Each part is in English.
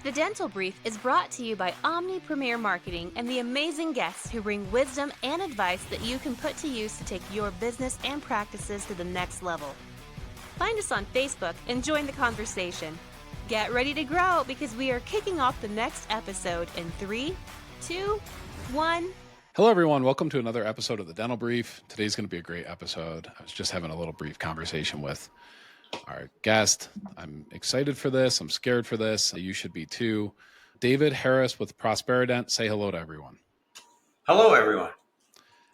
The Dental Brief is brought to you by Omni Premier Marketing and the amazing guests who bring wisdom and advice that you can put to use to take your business and practices to the next level. Find us on Facebook and join the conversation. Get ready to grow because we are kicking off the next episode in 3, 2, 1. Hello, everyone. Welcome to another episode of the Dental Brief. Today's going to be a great episode. I was just having a little brief conversation with our guest. I'm excited for this. I'm scared for this. You should be too. David Harris with Prosperident. Say hello to everyone. Hello, everyone.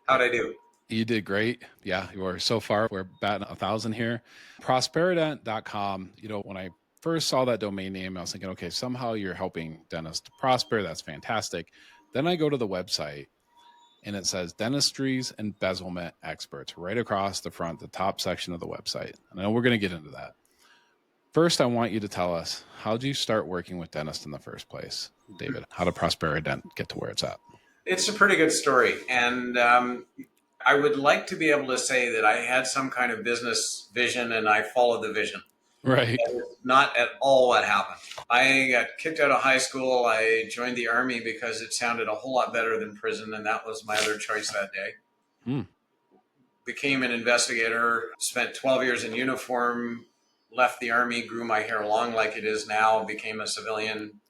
How'd I do? You did great. Yeah, you are so far. We're batting 1,000 here. Prosperident.com. You know, when I first saw that domain name, I was thinking, okay, somehow you're helping dentists prosper. That's fantastic. Then I go to the website and it says Dentistry's Embezzlement Experts right across the front, the top section of the website. And I know we're going to get into that. First, I want you to tell us, how did you start working with dentists in the first place, David? How did Prosperident get to where it's at? It's a pretty good story. And I would like to be able to say that I had some kind of business vision and I followed the vision. Right. That is not at all what happened. I got kicked out of high school. I joined the Army because it sounded a whole lot better than prison, and that was my other choice that day. Became an investigator, spent 12 years in uniform, left the Army, grew my hair long like it is now, became a civilian,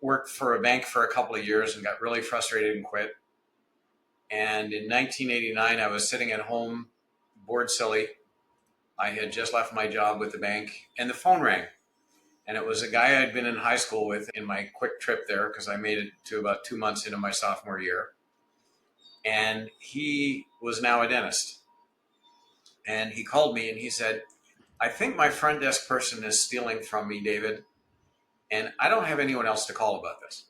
worked for a bank for a couple of years and got really frustrated and quit. And in 1989, I was sitting at home, bored silly. I had just left my job with the bank and the phone rang. And it was a guy I'd been in high school with in my quick trip there because I made it to about 2 months into my sophomore year. And he was now a dentist. And he called me and he said, I think my front desk person is stealing from me, David, and I don't have anyone else to call about this.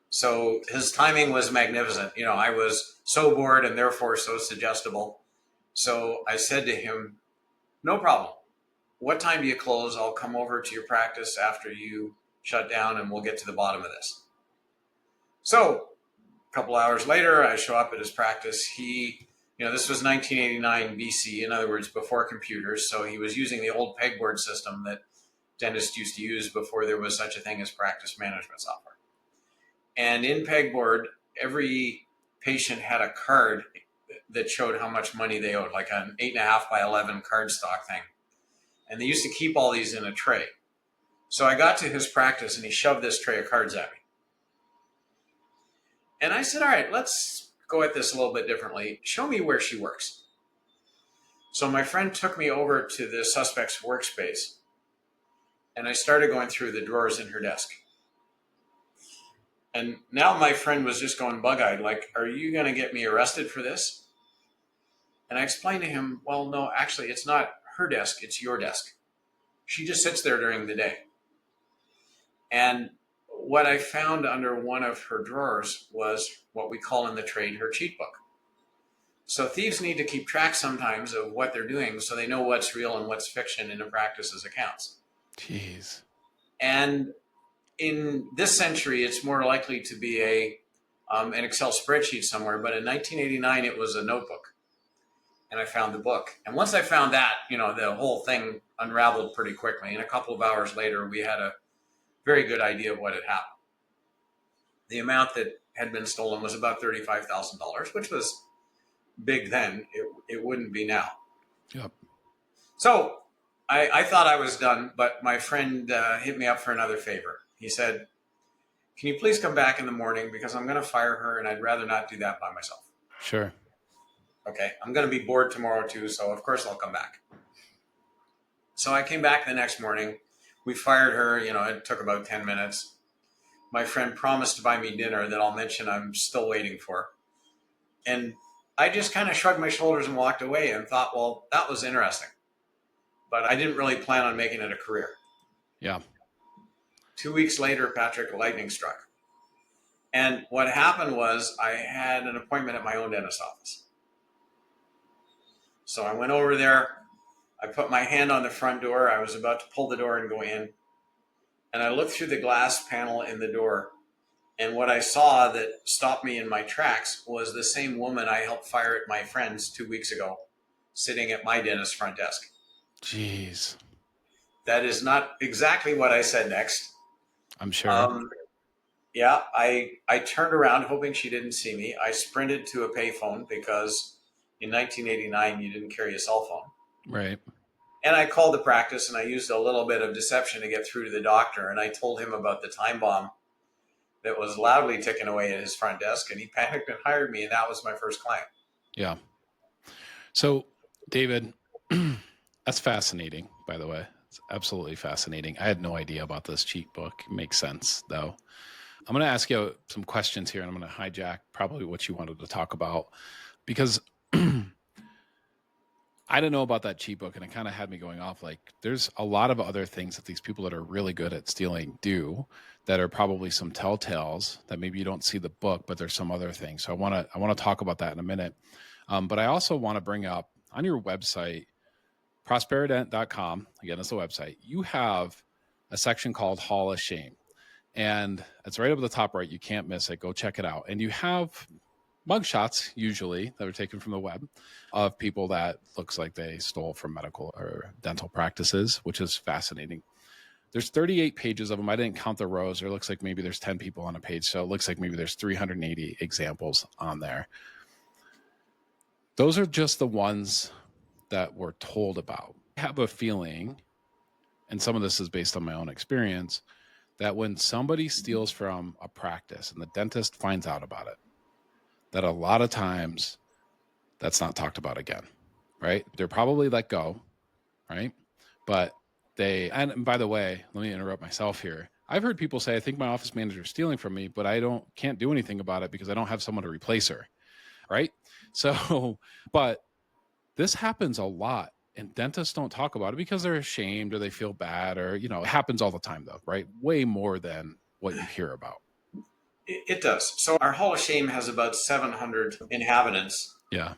So his timing was magnificent. You know, I was so bored and therefore so suggestible. So I said to him, no problem. What time do you close? I'll come over to your practice after you shut down and we'll get to the bottom of this. So a couple hours later, I show up at his practice. This was 1989 BC, in other words, before computers. So he was using the old pegboard system that dentists used to use before there was such a thing as practice management software. And in pegboard, every patient had a card that showed how much money they owed, like an 8.5 by 11 cardstock thing. And they used to keep all these in a tray. So I got to his practice and he shoved this tray of cards at me. And I said, all right, let's go at this a little bit differently. Show me where she works. So my friend took me over to the suspect's workspace and I started going through the drawers in her desk. And now my friend was just going bug-eyed, like, are you going to get me arrested for this? And I explained to him, well, no, actually, it's not her desk, it's your desk. She just sits there during the day. And what I found under one of her drawers was what we call in the trade her cheat book. So thieves need to keep track sometimes of what they're doing so they know what's real and what's fiction in a practice's accounts. Jeez. And in this century, it's more likely to be an Excel spreadsheet somewhere, but in 1989, it was a notebook. And I found the book. And once I found that, the whole thing unraveled pretty quickly. And a couple of hours later, we had a very good idea of what had happened. The amount that had been stolen was about $35,000, which was big then. It wouldn't be now. Yep. So I thought I was done, but my friend hit me up for another favor. He said, can you please come back in the morning because I'm going to fire her and I'd rather not do that by myself. Sure. Okay, I'm going to be bored tomorrow too, so of course I'll come back. So I came back the next morning. We fired her, it took about 10 minutes. My friend promised to buy me dinner that I'll mention I'm still waiting for. And I just kind of shrugged my shoulders and walked away and thought, well, that was interesting. But I didn't really plan on making it a career. Yeah. 2 weeks later, Patrick, lightning struck. And what happened was I had an appointment at my own dentist office. So I went over there. I put my hand on the front door. I was about to pull the door and go in. And I looked through the glass panel in the door. And what I saw that stopped me in my tracks was the same woman I helped fire at my friend's 2 weeks ago, sitting at my dentist's front desk. Jeez. That is not exactly what I said next. I'm sure. Um, yeah, I turned around hoping she didn't see me. I sprinted to a payphone because in 1989 you didn't carry a cell phone. Right. And I called the practice and I used a little bit of deception to get through to the doctor. And I told him about the time bomb that was loudly ticking away at his front desk. And he panicked and hired me. And that was my first client. Yeah. So, David, that's fascinating, by the way. It's absolutely fascinating. I had no idea about this cheat book. It makes sense, though. I'm going to ask you some questions here, and I'm going to hijack probably what you wanted to talk about, because I didn't know about that cheat book, and it kind of had me going off like there's a lot of other things that these people that are really good at stealing do that are probably some telltales that maybe you don't see the book, but there's some other things. So I want to talk about that in a minute. But I also want to bring up on your website, Prosperident.com, again, that's the website, you have a section called Hall of Shame. And it's right up at the top right. You can't miss it. Go check it out. And you have mugshots, usually, that are taken from the web of people that looks like they stole from medical or dental practices, which is fascinating. There's 38 pages of them. I didn't count the rows. It looks like maybe there's 10 people on a page. So it looks like maybe there's 380 examples on there. Those are just the ones that we're told about. I have a feeling, and some of this is based on my own experience, that when somebody steals from a practice and the dentist finds out about it, that a lot of times that's not talked about again, right? They're probably let go, right? But and by the way, let me interrupt myself here. I've heard people say, I think my office manager is stealing from me, but I can't do anything about it because I don't have someone to replace her, right? So, but this happens a lot. And dentists don't talk about it because they're ashamed or they feel bad or, it happens all the time though, right? Way more than what you hear about. It does. So our Hall of Shame has about 700 inhabitants. Yeah.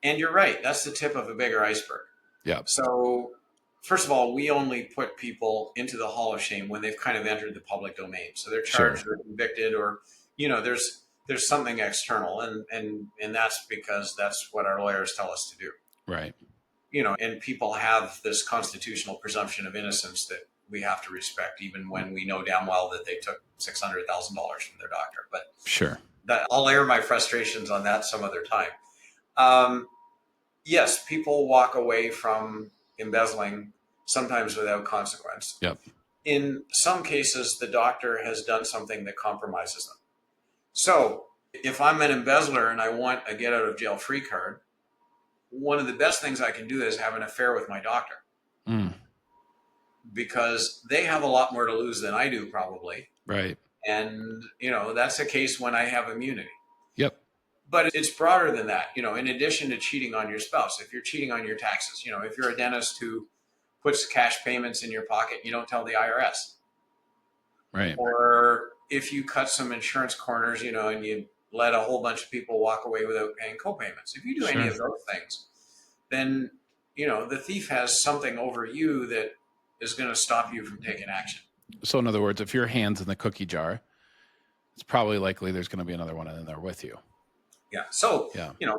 And you're right. That's the tip of a bigger iceberg. Yeah. So first of all, we only put people into the Hall of Shame when they've kind of entered the public domain. So they're charged or convicted or, there's something external. And that's because that's what our lawyers tell us to do. Right. And people have this constitutional presumption of innocence that we have to respect, even when we know damn well that they took $600,000 from their doctor. But sure, I'll air my frustrations on that some other time. Yes, people walk away from embezzling sometimes without consequence. Yep. In some cases, the doctor has done something that compromises them. So if I'm an embezzler and I want a get out of jail free card, one of the best things I can do is have an affair with my doctor. Because they have a lot more to lose than I do, probably. Right. And, that's a case when I have immunity. Yep. But it's broader than that. In addition to cheating on your spouse, if you're cheating on your taxes, if you're a dentist who puts cash payments in your pocket, you don't tell the IRS. Right. Or if you cut some insurance corners, and you let a whole bunch of people walk away without paying co-payments. If you do any of those things, then, the thief has something over you that is going to stop you from taking action. So in other words, if your hand's in the cookie jar, it's probably likely there's going to be another one in there with you. Yeah. So,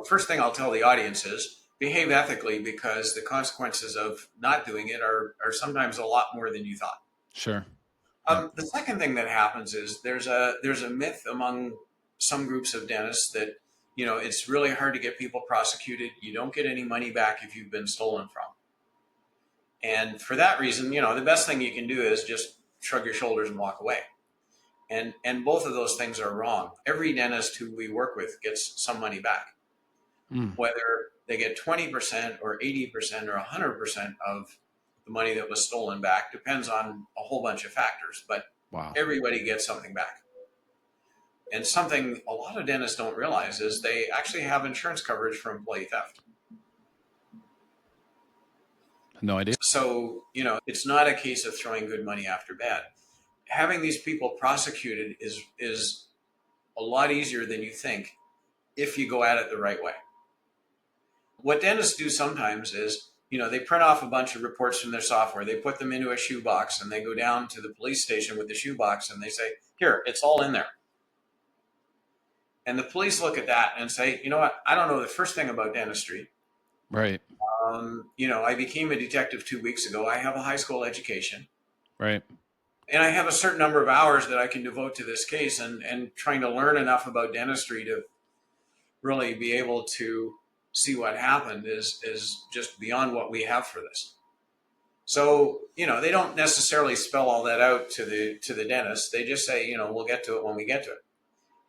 first thing I'll tell the audience is behave ethically, because the consequences of not doing it are sometimes a lot more than you thought. Sure. The second thing that happens is there's a myth among some groups of dentists that, it's really hard to get people prosecuted. You don't get any money back if you've been stolen from. And for that reason, the best thing you can do is just shrug your shoulders and walk away. And both of those things are wrong. Every dentist who we work with gets some money back. Whether they get 20% or 80% or 100% of the money that was stolen back depends on a whole bunch of factors. But Everybody gets something back. And something a lot of dentists don't realize is they actually have insurance coverage for employee theft. No idea. So, it's not a case of throwing good money after bad. Having these people prosecuted is a lot easier than you think if you go at it the right way. What dentists do sometimes is, they print off a bunch of reports from their software, they put them into a shoebox, and they go down to the police station with the shoebox and they say, here, it's all in there. And the police look at that and say, you know what, I don't know the first thing about dentistry. Right. I became a detective 2 weeks ago. I have a high school education. Right. And I have a certain number of hours that I can devote to this case, and trying to learn enough about dentistry to really be able to see what happened is just beyond what we have for this. So, they don't necessarily spell all that out to the dentist. They just say, we'll get to it when we get to it.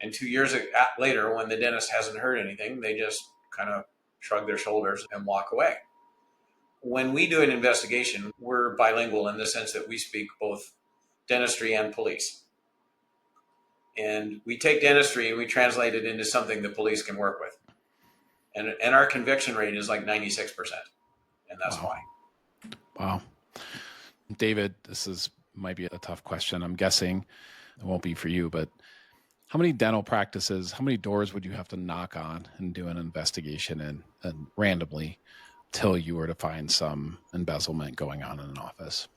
And 2 years later, when the dentist hasn't heard anything, they just kind of shrug their shoulders and walk away. When we do an investigation, we're bilingual in the sense that we speak both dentistry and police. And we take dentistry and we translate it into something the police can work with. And our conviction rate is like 96%. And that's why. Wow. David, might be a tough question. I'm guessing it won't be for you, but how many dental practices, how many doors would you have to knock on and do an investigation and randomly till you were to find some embezzlement going on in an office?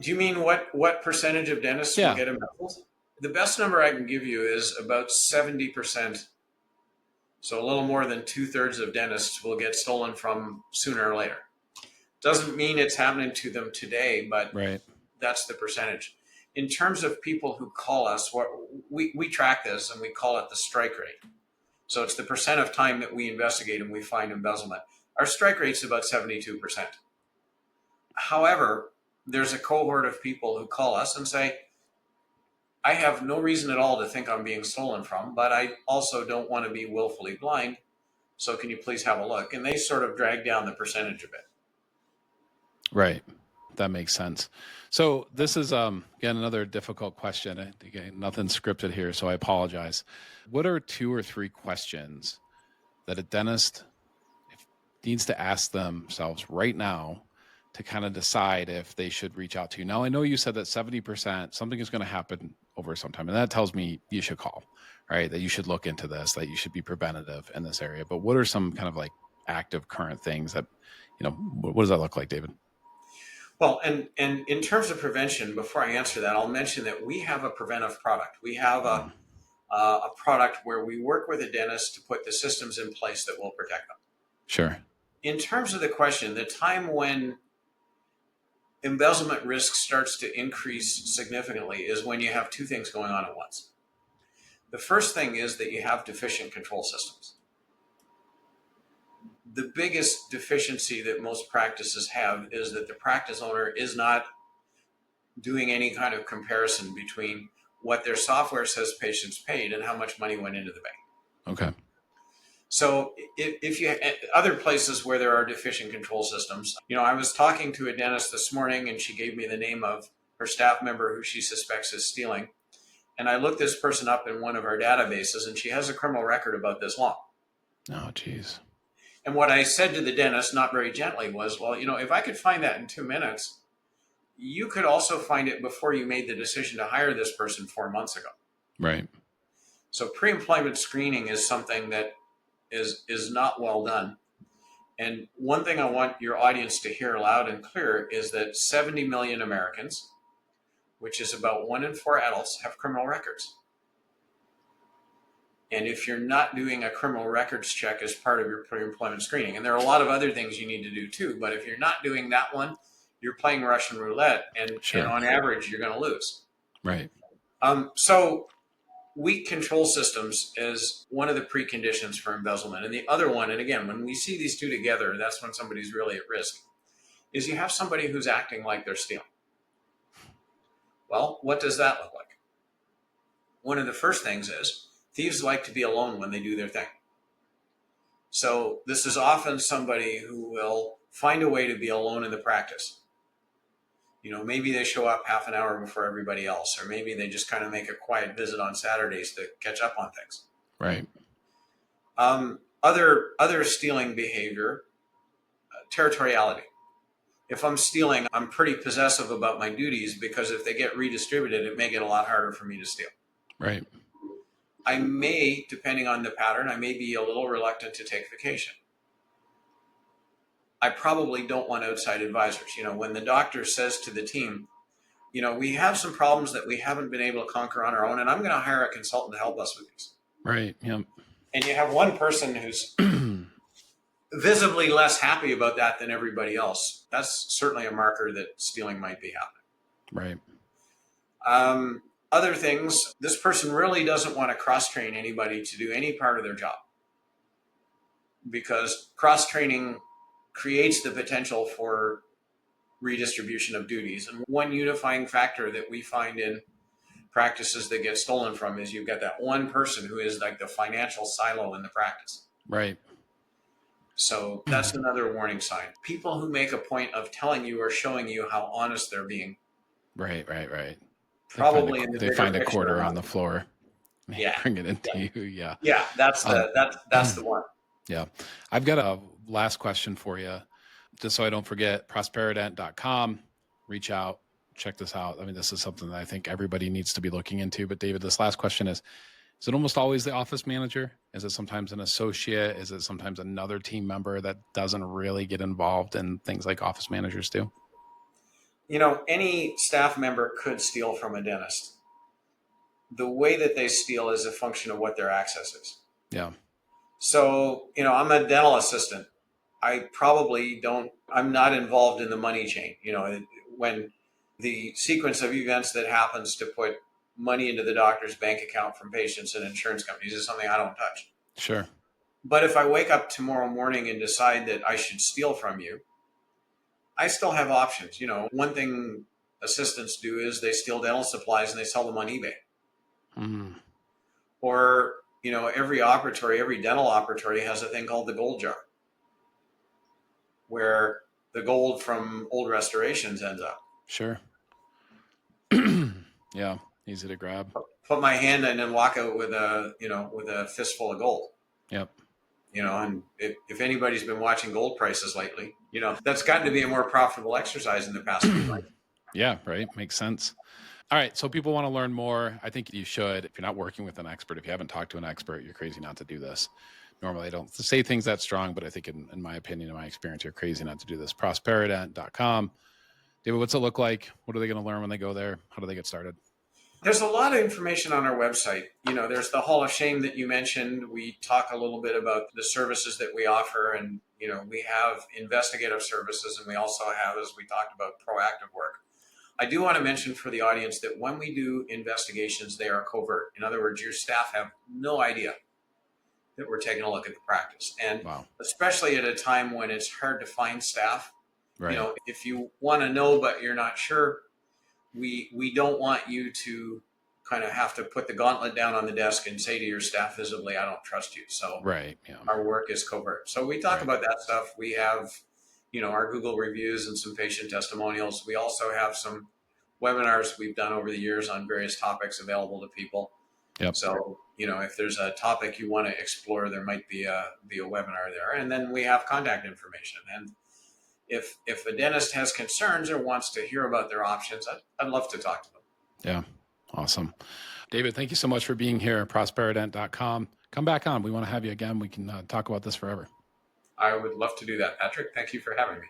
Do you mean what percentage of dentists will get embezzled? The best number I can give you is about 70%. So a little more than 2/3 of dentists will get stolen from sooner or later. Doesn't mean it's happening to them today, but that's the percentage. In terms of people who call us, we track this and we call it the strike rate. So it's the percent of time that we investigate and we find embezzlement. Our strike rate is about 72%. However, there's a cohort of people who call us and say, I have no reason at all to think I'm being stolen from, but I also don't want to be willfully blind. So can you please have a look? And they sort of drag down the percentage a bit. Right. That makes sense. So this is, again, another difficult question. Again, nothing scripted here, so I apologize. What are 2 or 3 questions that a dentist needs to ask themselves right now to kind of decide if they should reach out to you? Now, I know you said that 70%, something is going to happen over some time, and that tells me you should call, right? That you should look into this, that you should be preventative in this area. But what are some kind of like active current things that, what does that look like, David? Well, and in terms of prevention, before I answer that, I'll mention that we have a preventive product. We have a product where we work with a dentist to put the systems in place that will protect them. Sure. In terms of the question, the time when embezzlement risk starts to increase significantly is when you have 2 things going on at once. The first thing is that you have deficient control systems. The biggest deficiency that most practices have is that the practice owner is not doing any kind of comparison between what their software says patients paid and how much money went into the bank. Okay. So if you other places where there are deficient control systems, I was talking to a dentist this morning and she gave me the name of her staff member who she suspects is stealing. And I looked this person up in one of our databases and she has a criminal record about this long. Oh, geez. And what I said to the dentist, not very gently, was, well, if I could find that in 2 minutes, you could also find it before you made the decision to hire this person 4 months ago. Right. So pre-employment screening is something that is not well done. And one thing I want your audience to hear loud and clear is that 70 million Americans, which is about 1 in 4 adults, have criminal records. And if you're not doing a criminal records check as part of your pre-employment screening, and there are a lot of other things you need to do too, but if you're not doing that one, you're playing Russian roulette, and on average, you're going to lose. Right. So weak control systems is one of the preconditions for embezzlement. And the other one, and again, when we see these 2 together, that's when somebody's really at risk, is you have somebody who's acting like they're stealing. Well, what does that look like? One of the first things is thieves like to be alone when they do their thing. So this is often somebody who will find a way to be alone in the practice. Maybe they show up half an hour before everybody else, or maybe they just kind of make a quiet visit on Saturdays to catch up on things. Right. Other stealing behavior, territoriality. If I'm stealing, I'm pretty possessive about my duties because if they get redistributed, it may get a lot harder for me to steal. Right. I may, depending on the pattern, I may be a little reluctant to take vacation. I probably don't want outside advisors. When the doctor says to the team, we have some problems that we haven't been able to conquer on our own, and I'm going to hire a consultant to help us with these. Right. Yep. And you have one person who's visibly less happy about that than everybody else. That's certainly a marker that stealing might be happening. Right. Other things, this person really doesn't want to cross-train anybody to do any part of their job, because cross-training creates the potential for redistribution of duties. And one unifying factor that we find in practices that get stolen from is you've got that one person who is like the financial silo in the practice. Right. So that's another warning sign. People who make a point of telling you or showing you how honest they're being. Right. Probably They find a quarter on the floor. Yeah. Bring it into you. Yeah. Yeah, that's the one. Yeah. I've got a last question for you, just so I don't forget. Prosperident.com. Reach out, check this out. I mean, this is something that I think everybody needs to be looking into. But David, this last question is it almost always the office manager? Is it sometimes an associate? Is it sometimes another team member that doesn't really get involved in things like office managers do? Any staff member could steal from a dentist. The way that they steal is a function of what their access is. Yeah. So, I'm a dental assistant. I'm not involved in the money chain. When the sequence of events that happens to put money into the doctor's bank account from patients and insurance companies is something I don't touch. Sure. But if I wake up tomorrow morning and decide that I should steal from you, I still have options. One thing assistants do is they steal dental supplies and they sell them on eBay. Mm-hmm. Or, every dental operatory has a thing called the gold jar, where the gold from old restorations ends up. Sure. Yeah. Easy to grab. Put my hand in and walk out with a fistful of gold. Yep. And if anybody's been watching gold prices lately, that's gotten to be a more profitable exercise in the past few months. Yeah, right. Makes sense. All right. So people want to learn more. I think you should. If you're not working with an expert, if you haven't talked to an expert, you're crazy not to do this. Normally I don't say things that strong, but I think in my opinion, in my experience, you're crazy not to do this. Prosperident.com. David, what's it look like? What are they going to learn when they go there? How do they get started? There's a lot of information on our website. There's the Hall of Shame that you mentioned. We talk a little bit about the services that we offer, and, we have investigative services, and we also have, as we talked about, proactive work. I do want to mention for the audience that when we do investigations, they are covert. In other words, your staff have no idea that we're taking a look at the practice. And Wow. Especially at a time when it's hard to find staff, Right. If you want to know but you're not sure, we don't want you to kind of have to put the gauntlet down on the desk and say to your staff visibly, I don't trust you. So right. Yeah. Our work is covert. So we talk Right. about that stuff. We have, our Google reviews and some patient testimonials. We also have some webinars we've done over the years on various topics available to people. Yep. So, if there's a topic you want to explore, there might be a webinar there. And then we have contact information. And if a dentist has concerns or wants to hear about their options, I'd love to talk to them. Yeah. Awesome. David, thank you so much for being here. Prosperident.com. Come back on. We want to have you again. We can talk about this forever. I would love to do that, Patrick. Thank you for having me.